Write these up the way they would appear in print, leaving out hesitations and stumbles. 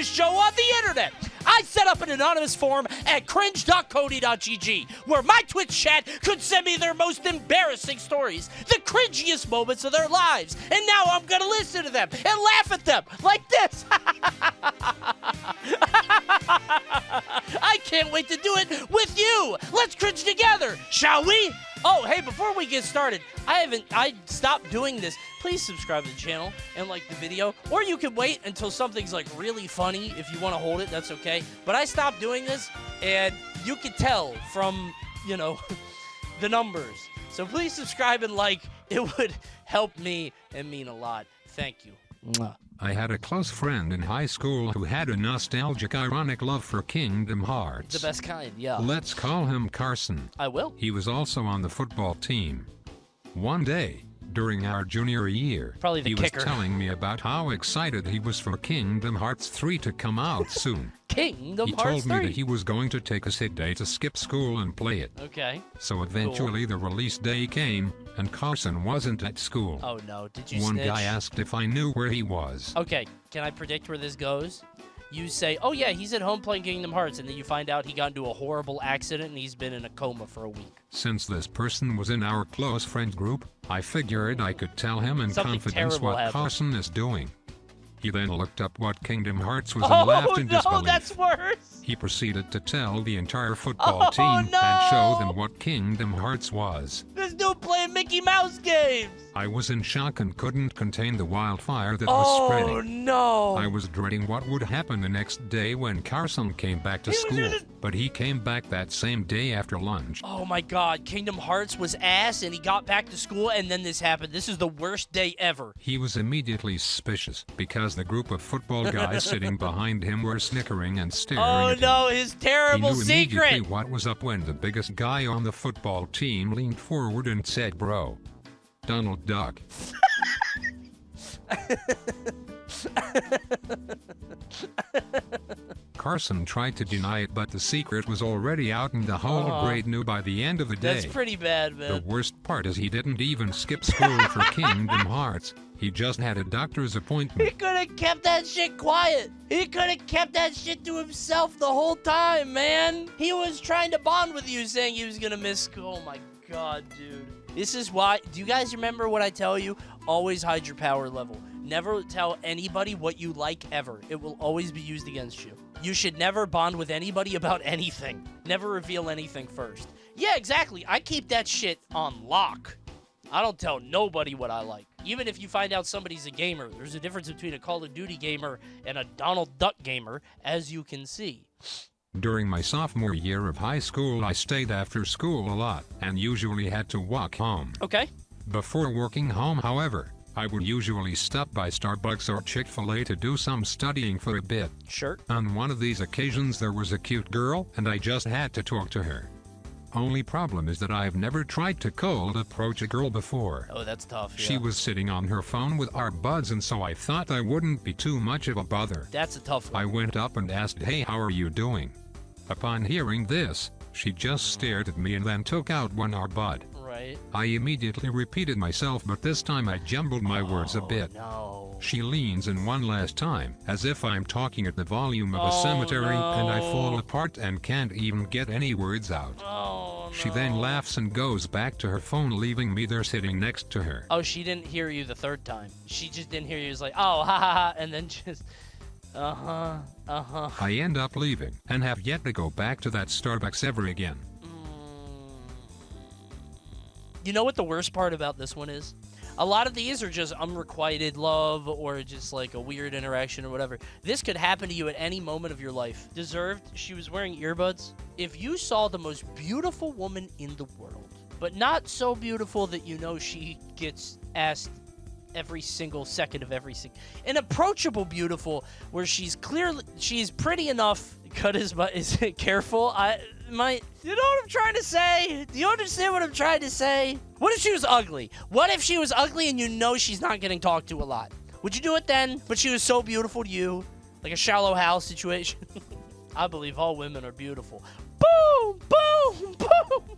cringiest show on the internet. I set up an anonymous forum at cringe.coney.gg where my Twitch chat could send me their most embarrassing stories, the cringiest moments of their lives. And now I'm going to listen to them and laugh at them like this. I can't wait to do it with you. Let's cringe together, shall we? Oh, hey, before we get started, I stopped doing this. Please subscribe to the channel and like the video. Or you can wait until something's like really funny. If you want to hold it, that's okay. But I stopped doing this, and you can tell from, you know, the numbers. So please subscribe and like. It would help me and mean a lot. Thank you. Mwah. I had a close friend in high school who had a nostalgic, ironic love for Kingdom Hearts. The best kind, yeah. Let's call him Carson. I will. He was also on the football team. One day, during our junior year, Probably the kicker. was telling me about how excited he was for Kingdom Hearts 3 to come out soon. Kingdom He Hearts told 3. me that he was going to take a sick day to skip school and play it. Okay. So eventually the release day came, and Carson wasn't at school. Oh no, did you One snitch? guy asked if I knew where he was. Okay, can I predict where this goes? You say, oh yeah, he's at home playing Kingdom Hearts, and then you find out he got into a horrible accident and he's been in a coma for a week. Since this person was in our close friend group, I figured I could tell him in Something confidence terrible what happened. Carson is doing. He then looked up what Kingdom Hearts was Oh and laughed in no, disbelief. that's worse! He proceeded to tell the entire football team and show them what Kingdom Hearts was. This dude playing Mickey Mouse games! I was in shock and couldn't contain the wildfire that was spreading. Oh no! I was dreading what would happen the next day when Carson came back to He was school, in but he came back that same day after lunch. Oh my god, Kingdom Hearts was ass, and he got back to school, and then this happened. This is the worst day ever. He was immediately suspicious because the group of football guys sitting behind him were snickering and staring Oh at him. no, his terrible He knew immediately secret! what was up when the biggest guy on the football team leaned forward and said, "Bro, Donald Duck." Carson tried to deny it, but the secret was already out and the whole grade knew by the end of the day. That's pretty bad, man. The worst part is he didn't even skip school for Kingdom Hearts. He just had a doctor's He appointment. could have kept that shit quiet. He could have kept that shit to himself the whole time, man. He was trying to bond with you, saying he was gonna miss school. Oh my god, dude. This is why. Do you guys remember what I tell you? Always hide your power level. Never tell anybody what you like ever. It will always be used against you. You should never bond with anybody about anything. Never reveal anything first. Yeah, exactly. I keep that shit on lock. I don't tell nobody what I like. Even if you find out somebody's a gamer, there's a difference between a Call of Duty gamer and a Donald Duck gamer, as you can see. During my sophomore year of high school, I stayed after school a lot and usually had to walk home. Okay. Before working home, however, I would usually stop by Starbucks or Chick-fil-A to do some studying for a bit. Sure. On one of these occasions, there was a cute girl, and I just had to talk to her. Only problem is that I've never tried to cold approach a girl before. Oh, that's tough. Yeah. She was sitting on her phone with our buds, and so I thought I wouldn't be too much of a bother. That's a tough one. I went up and asked, "Hey, how are you doing?" Upon hearing this, she just stared at me and then took out one bud. Right. I immediately repeated myself, but this time I jumbled my words a bit. No. She leans in one last time, as if I'm talking at the volume of a cemetery, no. and I fall apart and can't even get any words out. Oh, no. She then laughs and goes back to her phone, leaving me there sitting next to her. Oh, she didn't hear you the third time. She just didn't hear you. It was like, oh, ha ha ha, and then just, I end up leaving, and have yet to go back to that Starbucks ever again. You know what the worst part about this one is? A lot of these are just unrequited love or just like a weird interaction or whatever. This could happen to you at any moment of your life. Deserved, she was wearing earbuds. If you saw the most beautiful woman in the world, but not so beautiful that you know she gets asked every single second of every single... An approachable beautiful where she's pretty enough... Cut his butt. Is it careful? You know what I'm trying to say? Do you understand what I'm trying to say? What if she was ugly? What if she was ugly and you know she's not getting talked to a lot? Would you do it then? But she was so beautiful to you. Like a Shallow Hal situation. I believe all women are beautiful. Boom! Boom! Boom!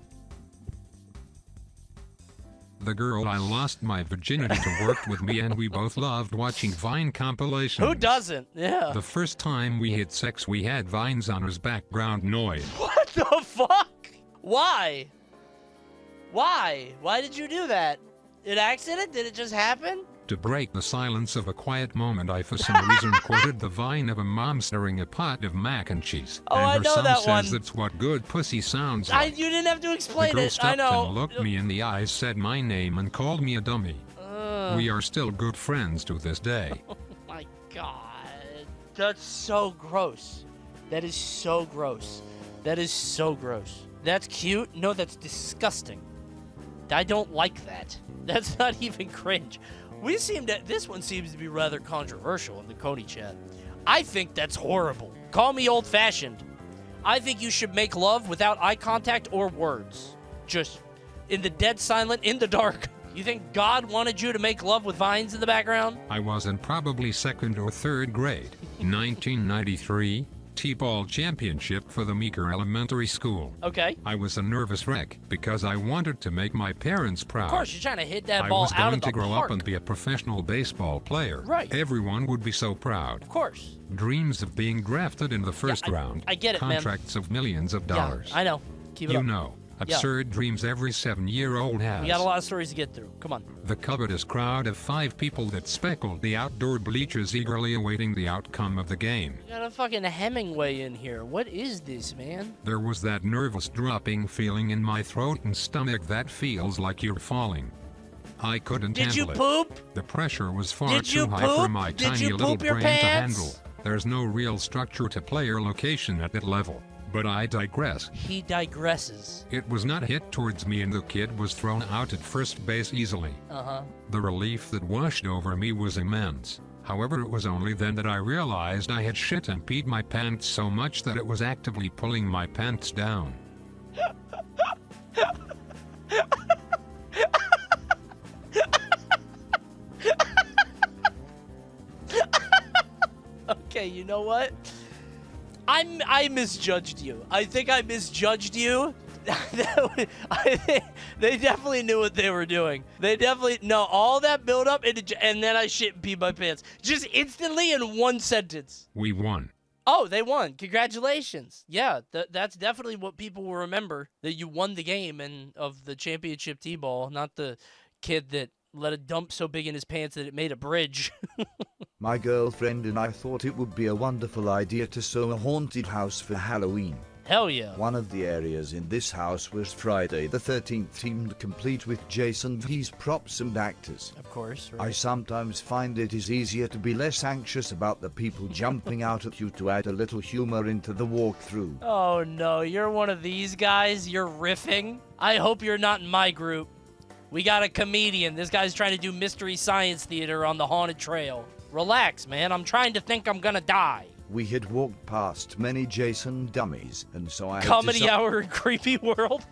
The girl I lost my virginity to worked with me, and we both loved watching Vine compilations. Who doesn't? Yeah. The first time we had sex, we had Vines on as background noise. What the fuck? Why? Why? Why did you do that? An accident? Did it just happen? To break the silence of a quiet moment, I for some reason quoted the Vine of a mom stirring a pot of mac and cheese. Oh, and I her know song that says one. that's what good pussy sounds like. You didn't have to explain the girl it. I stopped know. and looked me in the eyes, said my name, and called me a dummy. We are still good friends to this day. Oh my god. That's so gross. That is so gross. That is so gross. That's cute? No, that's disgusting. I don't like that. That's not even cringe. This one seems to be rather controversial in the Coney chat. I think that's horrible. Call me old-fashioned. I think you should make love without eye contact or words. Just in the dead silent, in the dark. You think God wanted you to make love with vines in the background? I was in probably 2nd or 3rd grade. 1993. T-ball championship for the Meeker Elementary School. Okay. I was a nervous wreck because I wanted to make my parents proud. Of course, you're trying to hit that ball out of the park. I was going to grow up and be a professional baseball player. Right. Everyone would be so proud. Of course. Dreams of being drafted in the first round. I get it, Contracts of millions of dollars. Yeah, I know. Keep it up. You know. Absurd dreams every 7-year-old has. We got a lot of stories to get through. Come on. The covetous crowd of 5 people that speckled the outdoor bleachers, eagerly awaiting the outcome of the game. We got a fucking Hemingway in here. What is this, man? There was that nervous dropping feeling in my throat and stomach that feels like you're falling. I couldn't handle it. Did you poop? The pressure was far too high for my tiny little brain to handle. There's no real structure to player location at that level. But I digress. He digresses. It was not hit towards me and the kid was thrown out at first base easily. The relief that washed over me was immense. However, it was only then that I realized I had shit and peed my pants so much that it was actively pulling my pants down. Okay, you know what? I misjudged you. I think I misjudged you. I think they definitely knew what they were doing. They definitely all that build up and then I shit and peed my pants just instantly in one sentence. We won. Oh, they won! Congratulations! Yeah, that's definitely what people will remember, that you won the game and of the championship T-ball, not the kid that let a dump so big in his pants that it made a bridge. My girlfriend and I thought it would be a wonderful idea to sew a haunted house for Halloween. Hell yeah. One of the areas in this house was Friday the 13th themed, complete with Jason V's props and actors. Of course, right. I sometimes find it is easier to be less anxious about the people jumping out at you to add a little humor into the walkthrough. Oh no, you're one of these guys? You're riffing? I hope you're not in my group. We got a comedian. This guy's trying to do Mystery Science Theater on the haunted trail. Relax, man. I'm trying to think I'm gonna die. We had walked past many Jason dummies, and so I had Comedy Hour and Creepy World?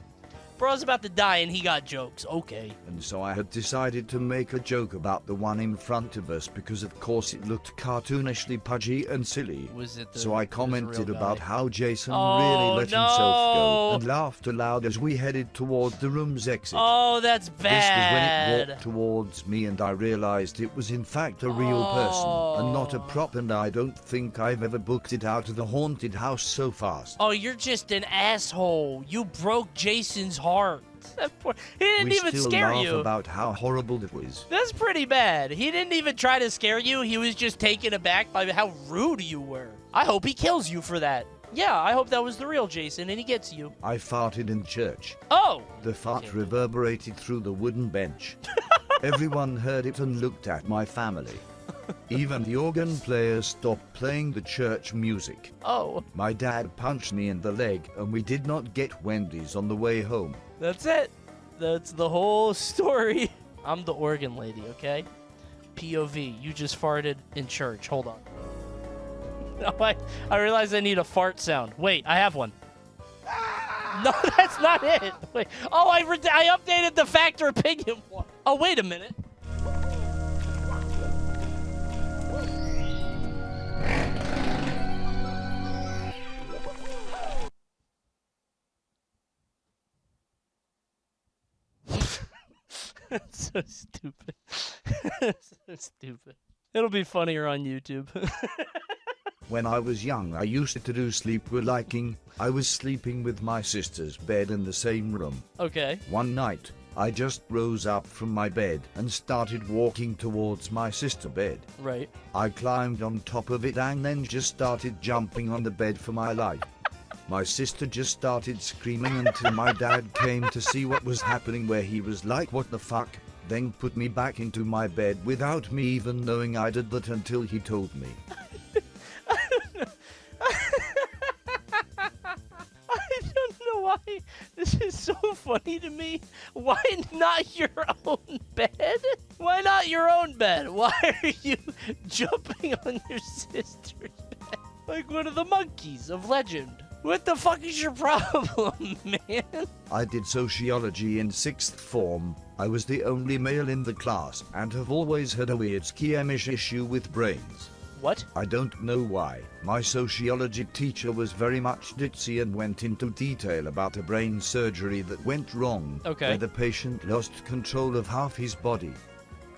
Bro's about to die and he got jokes. Okay. And so I had decided to make a joke about the one in front of us because of course it looked cartoonishly pudgy and silly. So I commented about how Jason really let himself go and laughed aloud as we headed toward the room's exit. Oh, that's bad. This was when it walked towards me and I realized it was in fact a real person and not a prop, and I don't think I've ever booked it out of the haunted house so fast. Oh, you're just an asshole. You broke Jason's heart. He didn't even scare you. We still laugh about how horrible it was. That's pretty bad. He didn't even try to scare you. He was just taken aback by how rude you were. I hope he kills you for that. Yeah, I hope that was the real Jason and he gets you. I farted in church. Oh! The fart reverberated through the wooden bench. Everyone heard it and looked at my family. Even the organ player stopped playing the church music. Oh. My dad punched me in the leg and we did not get Wendy's on the way home. That's it. That's the whole story. I'm the organ lady, okay? POV, you just farted in church. Hold on. No, I realize I need a fart sound. Wait, I have one. No, that's not it. Wait. Oh, I updated the Factor Opinion one. Oh, wait a minute. So stupid. So stupid. It'll be funnier on YouTube. When I was young, I used to do sleepwalking. I was sleeping with my sister's bed in the same room. Okay. One night, I just rose up from my bed and started walking towards my sister's bed. Right. I climbed on top of it and then just started jumping on the bed for my life. My sister just started screaming until my dad came to see what was happening, where he was like, "What the fuck?" Then put me back into my bed without me even knowing I did that until he told me. I don't know why this is so funny to me. Why not your own bed? Why not your own bed? Why are you jumping on your sister's bed? Like one of the monkeys of legend. What the fuck is your problem, man? I did sociology in 6th form. I was the only male in the class and have always had a weird squeamish issue with brains. What? I don't know why. My sociology teacher was very much ditzy and went into detail about a brain surgery that went wrong, where the patient lost control of half his body.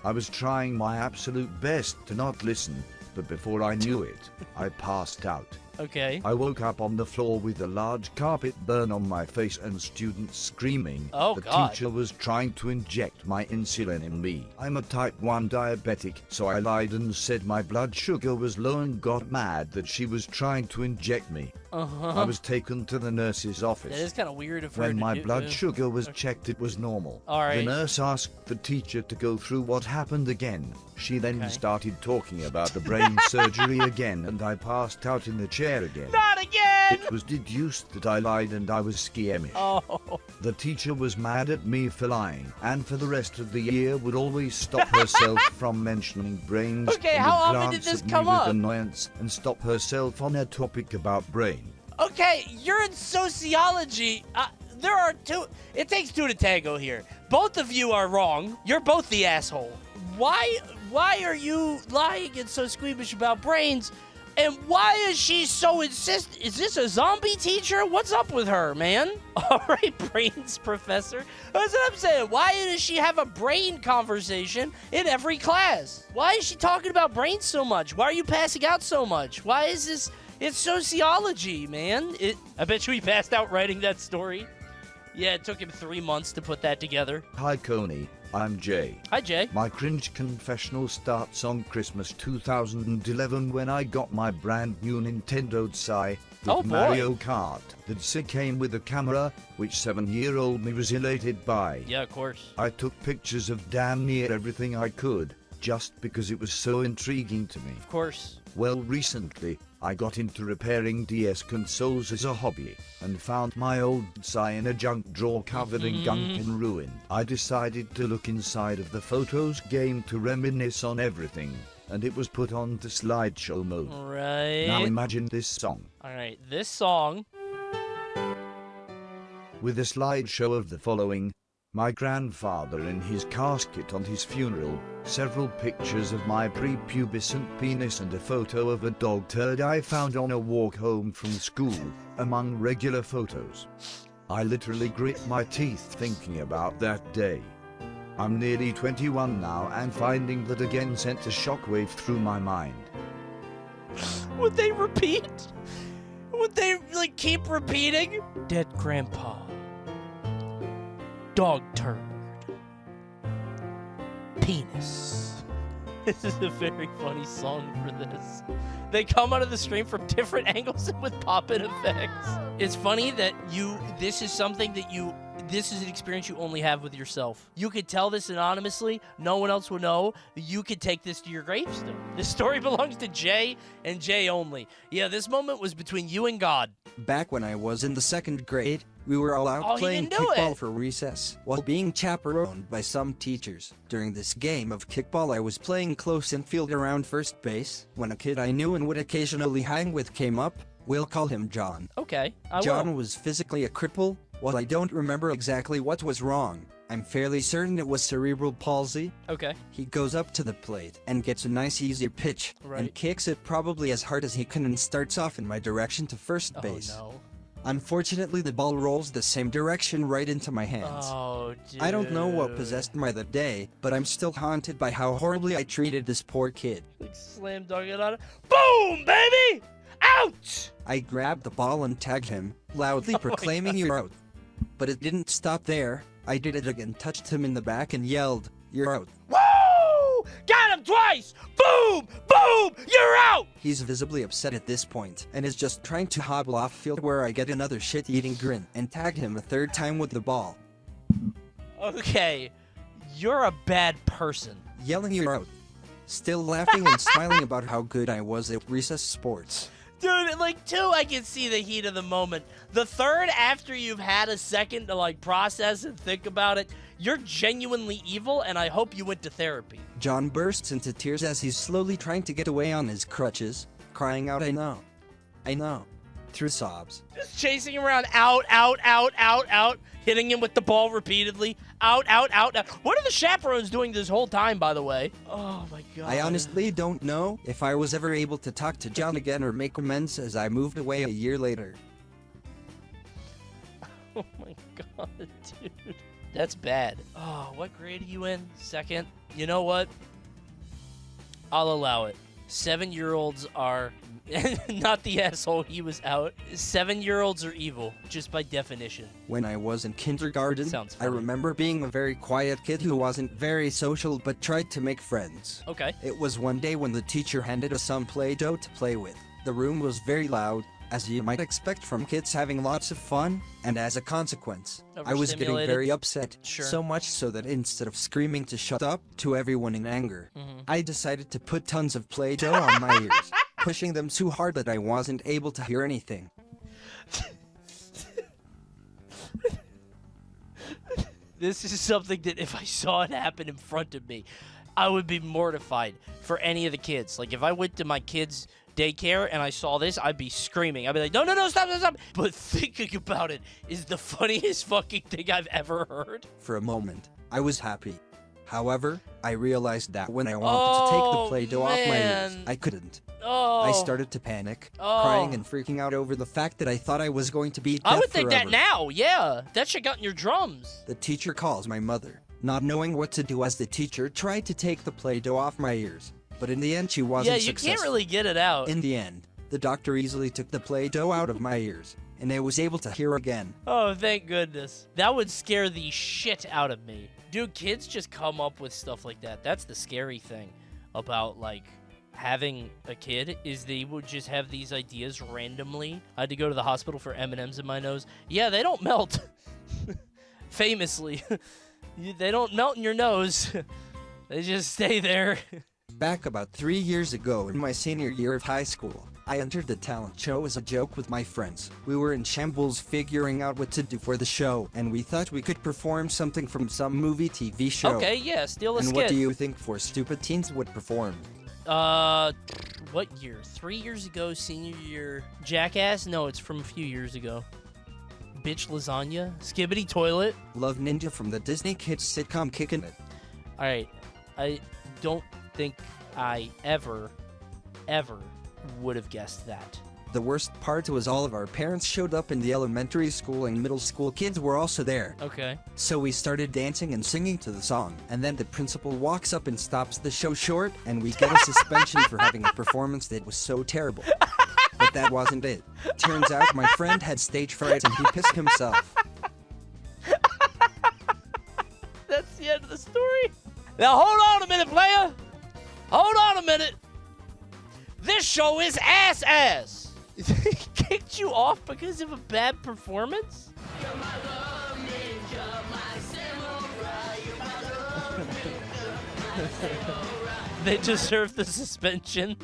I was trying my absolute best to not listen, but before I knew it, I passed out. Okay. I woke up on the floor with a large carpet burn on my face and students screaming. Oh, the God. teacher was trying to inject my insulin in me. I'm a type 1 diabetic, so I lied and said my blood sugar was low and got mad that she was trying to inject me. I was taken to the nurse's office. That is kind of weird of her When to my do. blood sugar was checked, it was normal. All right. The nurse asked the teacher to go through what happened again. She then started talking about the brain surgery again, and I passed out in the chair again. Not again! It was deduced that I lied and I was squeamish. Oh. The teacher was mad at me for lying, and for the rest of the year would always stop herself from mentioning brains. Okay, and how would often did glance this at me come with up? annoyance and stop herself on a topic about brain. Okay, you're in sociology. There are two. It takes two to tango here. Both of you are wrong. You're both the asshole. Why are you lying and so squeamish about brains? And why is she so insistent? Is this a zombie teacher? What's up with her, man? All right, brains professor. That's what I'm saying. Why does she have a brain conversation in every class? Why is she talking about brains so much? Why are you passing out so much? Why is this? It's sociology, man. I bet you he passed out writing that story. Yeah, it took him 3 months to put that together. Hi, Coney. I'm Jay. Hi, Jay. My cringe confessional starts on Christmas 2011 when I got my brand new Nintendo Sai with Mario Kart. That Sai came with a camera, which 7-year-old me was elated by. Yeah, of course. I took pictures of damn near everything I could, just because it was so intriguing to me. Of course. Well, recently, I got into repairing DS consoles as a hobby, and found my old Sai in a junk drawer covered in gunk and ruin. I decided to look inside of the Photos game to reminisce on everything, and it was put on to slideshow mode. Right. Now imagine this song. Alright, this song. With a slideshow of the following: my grandfather in his casket on his funeral, several pictures of my prepubescent penis, and a photo of a dog turd I found on a walk home from school, among regular photos. I literally grit my teeth thinking about that day. I'm nearly 21 now, and finding that again sent a shockwave through my mind. Would they repeat? Would they, like, keep repeating? Dead grandpa. Dog turd. Penis. This is a very funny song for this. They come out of the stream from different angles and with pop-in effects. It's funny that this is something that this is an experience you only have with yourself. You could tell this anonymously. No one else will know. You could take this to your gravestone. This story belongs to Jay and Jay only. Yeah, this moment was between you and God. Back when I was in the 2nd grade, we were all out playing kickball for recess, while being chaperoned by some teachers. During this game of kickball, I was playing close infield around first base, when a kid I knew and would occasionally hang with came up. We'll call him John. Okay, John was physically a cripple. While I don't remember exactly what was wrong, I'm fairly certain it was cerebral palsy. Okay. He goes up to the plate and gets a nice easy pitch, and kicks it probably as hard as he can and starts off in my direction to first base. Oh, no. Unfortunately, the ball rolls the same direction right into my hands. Oh, dude. I don't know what possessed me that day, but I'm still haunted by how horribly I treated this poor kid. Like slam dunk it on it. Boom, baby! Ouch! I grabbed the ball and tagged him, loudly proclaiming you're out. But it didn't stop there. I did it again, touched him in the back and yelled, you're out. Woo! Got him twice! Boom! Boom! You're out! He's visibly upset at this point and is just trying to hobble off field, where I get another shit-eating grin and tagged him a third time with the ball. Okay, you're a bad person. Yelling you're out. Still laughing and smiling about how good I was at recess sports. Dude, like, 2, I can see the heat of the moment. The 3rd, after you've had a second to, like, process and think about it, you're genuinely evil, and I hope you went to therapy. John bursts into tears as he's slowly trying to get away on his crutches, crying out, I know, through sobs. Just chasing him around, out, out, out, out, out, hitting him with the ball repeatedly, out, out, out, out. What are the chaperones doing this whole time, by the way? Oh, my God. I honestly don't know if I was ever able to talk to John again or make amends, as I moved away a year later. Oh, my God, dude. That's bad. Oh, what grade are you in? 2nd? You know what? I'll allow it. 7-year-olds are... not the asshole, he was out. 7-year-olds are evil, just by definition. When I was in kindergarten, I remember being a very quiet kid who wasn't very social but tried to make friends. Okay. It was one day when the teacher handed us some Play-Doh to play with. The room was very loud, as you might expect from kids having lots of fun, and as a consequence, I was getting very upset, so much so that instead of screaming to shut up to everyone in anger, I decided to put tons of Play-Doh on my ears, pushing them so hard that I wasn't able to hear anything. This is something that if I saw it happen in front of me, I would be mortified for any of the kids. Like, if I went to my kids' daycare and I saw this, I'd be screaming. I'd be like, no, no, no, stop, stop, stop. But thinking about it is the funniest fucking thing I've ever heard. For a moment, I was happy. However, I realized that when I wanted to take the Play-Doh off my ears, I couldn't. I started to panic, crying and freaking out over the fact that I thought I was going to be deaf I would think forever. that now, yeah. That shit got in your drums. The teacher calls my mother, not knowing what to do, as the teacher tried to take the Play-Doh off my ears. But in the end, she wasn't successful. Can't really get it out. In the end, the doctor easily took the Play-Doh out of my ears, and I was able to hear again. Oh, thank goodness. That would scare the shit out of me. Dude, kids just come up with stuff like that. That's the scary thing about, like, having a kid, is they would just have these ideas randomly. I had to go to the hospital for M&Ms in my nose. Yeah, they don't melt. Famously. They don't melt in your nose. They just stay there. Back about 3 years ago in my senior year of high school, I entered the talent show as a joke with my friends. We were in shambles figuring out what to do for the show, and we thought we could perform something from some movie TV show. Okay, yeah, steal a skit. And what do you think Four Stupid Teens would perform? What year? 3 years ago, senior year. Jackass? No, it's from a few years ago. Bitch lasagna? Skibbity toilet? Love Ninja from the Disney Kids sitcom Kickin' It. Alright, I don't think I ever would have guessed that. The worst part was all of our parents showed up, and the elementary school and middle school kids were also there. Okay. So we started dancing and singing to the song, and then the principal walks up and stops the show short, and we get a suspension for having a performance that was so terrible. But that wasn't it. Turns out my friend had stage fright and he pissed himself. That's the end of the story. Now hold on a minute, player. Hold on a minute. This show is ass. He kicked you off because of a bad performance? You're my love ninja, my samurai. You're my love ninja, They deserve the suspension.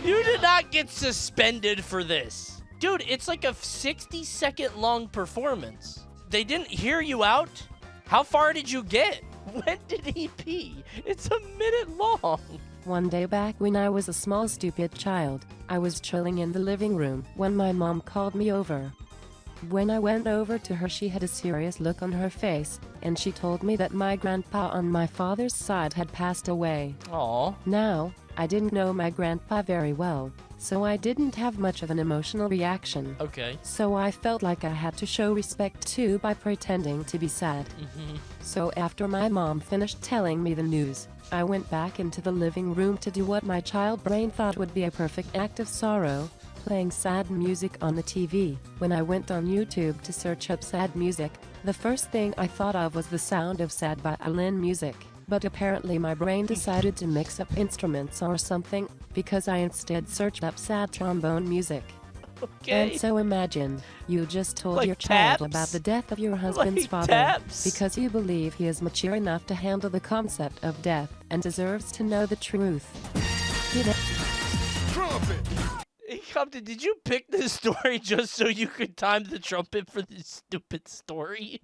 You did not get suspended for this. Dude, it's like a 60-second long performance. They didn't hear you out? How far did you get? When did he pee? It's a minute long. One day back when I was a small stupid child, I was chilling in the living room when my mom called me over. When I went over to her, she had a serious look on her face, and she told me that my grandpa on my father's side had passed away. Aww. Now, I didn't know my grandpa very well, so I didn't have much of an emotional reaction. Okay. So I felt like I had to show respect too by pretending to be sad. So after my mom finished telling me the news, I went back into the living room to do what my child brain thought would be a perfect act of sorrow, playing sad music on the TV. When I went on YouTube to search up sad music, the first thing I thought of was the sound of sad violin music. But apparently my brain decided to mix up instruments or something, because I instead searched up sad trombone music. Okay. And so imagine, you just told Like your child taps? about the death of your husband's Like father, taps? because you believe he is mature enough to handle the concept of death and deserves to know the truth. You know. Hey, Compton, did you pick this story just so you could time the trumpet for this stupid story?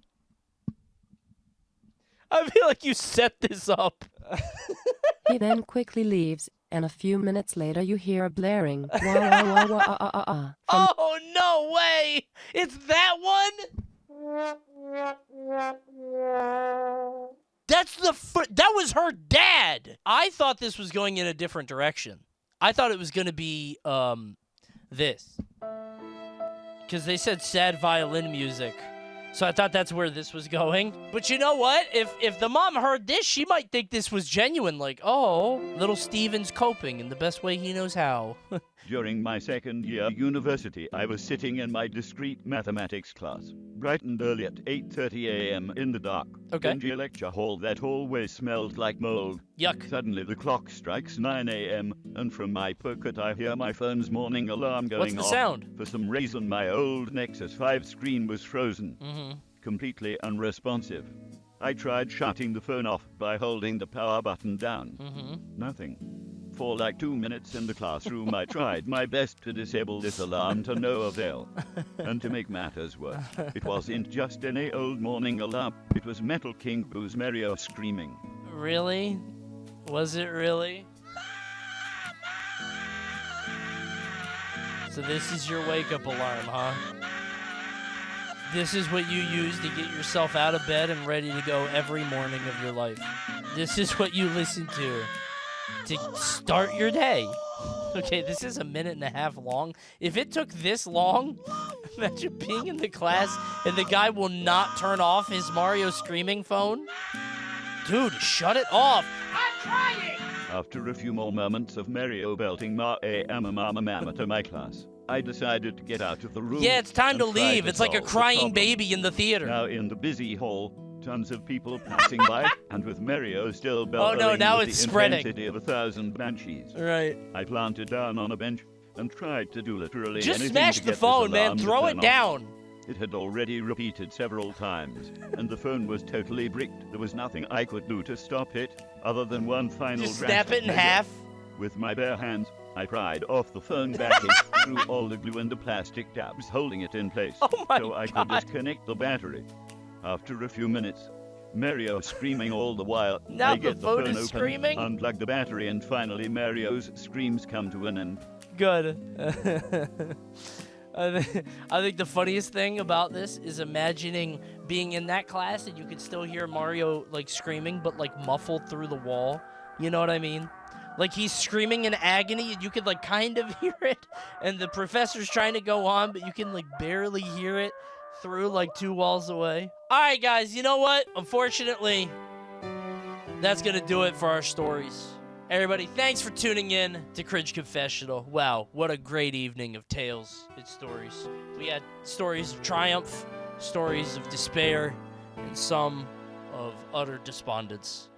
I feel like you set this up. He then quickly leaves, and a few minutes later you hear a blaring wah wah wah wah ah ah ah from Oh, no way! It's that one? That's that was her dad! I thought this was going in a different direction. I thought it was going to be, this. Because they said sad violin music. So I thought that's where this was going. But you know what? If the mom heard this, she might think this was genuine. Like, oh, little Steven's coping in the best way he knows how. During my second year university, I was sitting in my discrete mathematics class, bright and early at 8:30 a.m. in the dark. Okay. Dingy lecture hall that always smelled like mold. Yuck. Suddenly the clock strikes 9 a.m., and from my pocket I hear my phone's morning alarm going off. What's the sound? For some reason, my old Nexus 5 screen was frozen, completely unresponsive. I tried shutting the phone off by holding the power button down. Nothing. For like 2 minutes in the classroom, I tried my best to disable this alarm to no avail. And to make matters worse, it wasn't just any old morning alarm. It was Metal King Boo's Mario screaming. Really? Was it really? So this is your wake-up alarm, huh? This is what you use to get yourself out of bed and ready to go every morning of your life. This is what you listen to start your day. Okay, this is 1.5 minutes long. If it took this long, imagine being in the class and the guy will not turn off his Mario screaming phone. Dude, shut it off. I'm trying! After a few more moments of Mario belting mama to my class, I decided to get out of the room. Yeah, it's time to and try leave. It's like a solve the crying problem. baby in the theater. Now in the busy hall, tons of people passing by, and with Mario still bellowing no, now with it's the spreading. intensity of 1,000 banshees. Right. I planted down on a bench and tried to do literally Just anything smash to the get phone, this man. alarm to Throw turn it off. down. It had already repeated several times, and the phone was totally bricked. There was nothing I could do to stop it, other than one final Just grasp snap it in at Mario. half. With my bare hands, I pried off the phone backing, threw all the glue and the plastic tabs holding it in place, Oh my so I God. could disconnect the battery. After a few minutes, Mario screaming all the while, Now I the get the phone phone is open, screaming? unplug the battery, and finally Mario's screams come to an end. Good. I think the funniest thing about this is imagining being in that class and you could still hear Mario like screaming, but like muffled through the wall. You know what I mean? Like he's screaming in agony and you could like kind of hear it, and the professor's trying to go on, but you can like barely hear it through like 2 walls away. All right, guys, you know what? Unfortunately, that's gonna do it for our stories. Everybody, thanks for tuning in to Cringe Confessional. Wow, what a great evening of tales and stories. We had stories of triumph, stories of despair, and some of utter despondence.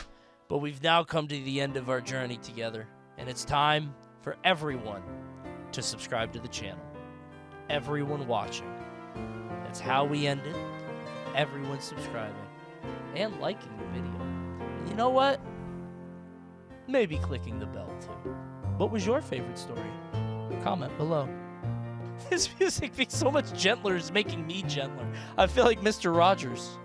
But we've now come to the end of our journey together, and it's time for everyone to subscribe to the channel. Everyone watching. That's how we end it. Everyone subscribing and liking the video. And you know what? Maybe clicking the bell too. What was your favorite story? Comment below. This music being so much gentler is making me gentler. I feel like Mr. Rogers.